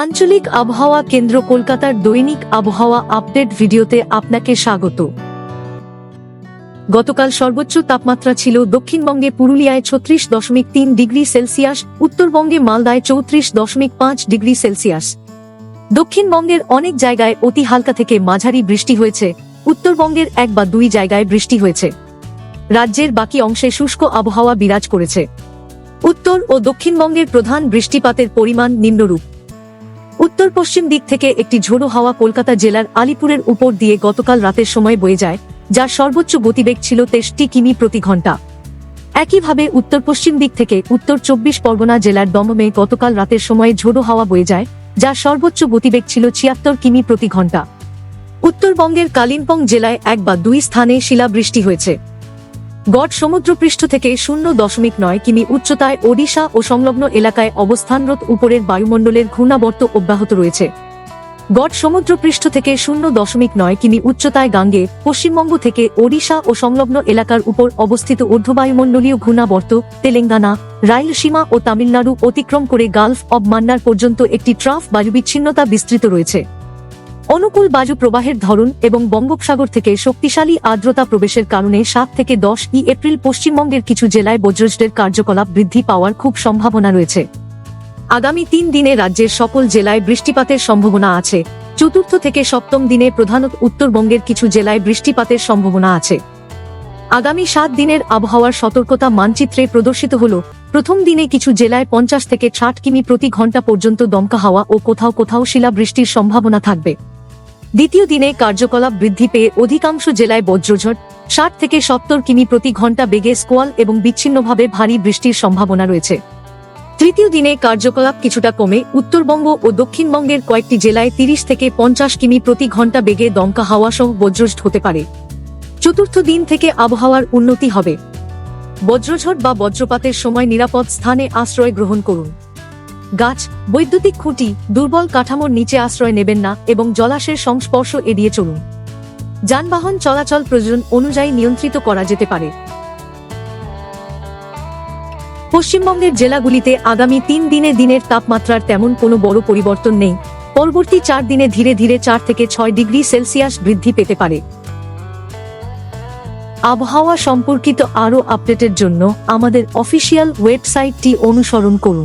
আঞ্চলিক আবহাওয়া কেন্দ্র কলকাতার দৈনিক আবহাওয়া আপডেট ভিডিওতে আপনাকে স্বাগত। গতকাল সর্বোচ্চ তাপমাত্রা ছিল দক্ষিণবঙ্গে পুরুলিয়ায় 36.3 ডিগ্রি সেলসিয়াস, উত্তরবঙ্গে মালদায় 34.5 ডিগ্রি সেলসিয়াস। দক্ষিণবঙ্গের অনেক জায়গায় অতি হালকা থেকে মাঝারি বৃষ্টি হয়েছে, উত্তরবঙ্গের 1 বা 2 জায়গায় বৃষ্টি হয়েছে। রাজ্যের বাকি অংশে শুষ্ক আবহাওয়া বিরাজ করেছে। উত্তর ও দক্ষিণবঙ্গের প্রধান বৃষ্টিপাতের পরিমাণ নিম্নরূপ। উত্তর পশ্চিম দিক থেকে একটি ঝোড়ো হাওয়া কলকাতা জেলার আলিপুরের উপর দিয়ে গতকাল রাতের সময় বয়ে যায়, যার সর্বোচ্চ গতিবেগ ছিল 63 কিমি প্রতি ঘন্টা। একইভাবে উত্তর পশ্চিম দিক থেকে উত্তর 24 পরগনা জেলার দমদমে গতকাল রাতের সময় ঝোড়ো হাওয়া বয়ে যায়, যার সর্বোচ্চ গতিবেগ ছিল 76 কিমি প্রতি ঘন্টা। উত্তরবঙ্গের কালিম্পং জেলায় 1 বা 2 স্থানে শিলাবৃষ্টি হয়েছে। গড় সমুদ্রপৃষ্ঠ থেকে 0.9 কিমি উচ্চতায় ওড়িশা ও সংলগ্ন এলাকায় অবস্থানরত উপরের বায়ুমণ্ডলের ঘূর্ণাবর্ত অব্যাহত রয়েছে। গড় সমুদ্রপৃষ্ঠ থেকে 0.9 কিমি উচ্চতায় গাঙ্গে, পশ্চিমবঙ্গ থেকে ওড়িশা ও সংলগ্ন এলাকার উপর অবস্থিত ঊর্ধ্ববায়ুমণ্ডলীয় ঘূর্ণাবর্ত তেলেঙ্গানা, রায়লসীমা ও তামিলনাড়ু অতিক্রম করে গালফ অব মান্নার পর্যন্ত একটি ট্রাফ বায়ুবিচ্ছিন্নতা বিস্তৃত রয়েছে। অনুকূল বায়ু প্রবাহের ধরন এবং বঙ্গোপসাগর থেকে শক্তিশালী আর্দ্রতা প্রবেশের কারণে 7 থেকে 10 এপ্রিল পশ্চিমবঙ্গের কিছু জেলায় বজ্রঝড়ের কার্যকলাপ বৃদ্ধি পাওয়ার খুব সম্ভাবনা রয়েছে। আগামী 3 দিনে রাজ্যের সকল জেলায় বৃষ্টিপাতের সম্ভাবনা আছে। চতুর্থ থেকে সপ্তম দিনে প্রধানত উত্তরবঙ্গের কিছু জেলায় বৃষ্টিপাতের সম্ভাবনা আছে। আগামী 7 দিনের আবহাওয়ার সতর্কতা মানচিত্রে প্রদর্শিত হল। প্রথম দিনে কিছু জেলায় 50 থেকে 60 কিমি প্রতি ঘন্টা পর্যন্ত দমকা হাওয়া ও কোথাও কোথাও শিলাবৃষ্টির সম্ভাবনা থাকবে। দ্বিতীয় দিনে কার্যকলাপ বৃদ্ধি পেয়ে অধিকাংশ জেলায় বজ্রঝড়, 60 থেকে 70 কিমি প্রতি ঘন্টা বেগে স্কোয়াল এবং বিচ্ছিন্নভাবে ভারী বৃষ্টির সম্ভাবনা রয়েছে। তৃতীয় দিনে কার্যকলাপ কিছুটা কমে উত্তরবঙ্গ ও দক্ষিণবঙ্গের কয়েকটি জেলায় 30 থেকে 50 কিমি প্রতি ঘন্টা বেগে দমকা হাওয়া সহ বজ্রঝড় হতে পারে। চতুর্থ দিন থেকে আবহাওয়ার উন্নতি হবে। বজ্রঝড় বা বজ্রপাতের সময় নিরাপদ স্থানে আশ্রয় গ্রহণ করুন। গাছ, বৈদ্যুতিক খুঁটি, দুর্বল কাঠামোর নিচে আশ্রয় নেবেন না এবং জলাশয়ের সংস্পর্শ এড়িয়ে চলুন। যানবাহন চলাচল প্রয়োজন অনুযায়ী নিয়ন্ত্রিত করা যেতে পারে। পশ্চিমবঙ্গের জেলাগুলিতে আগামী 3 দিনে দিনের তাপমাত্রার তেমন কোনো বড় পরিবর্তন নেই। পরবর্তী 4 দিনে ধীরে ধীরে 4 থেকে 6 ডিগ্রি সেলসিয়াস বৃদ্ধি পেতে পারে। আবহাওয়া সম্পর্কিত আরও আপডেটের জন্য আমাদের অফিসিয়াল ওয়েবসাইটটি অনুসরণ করুন।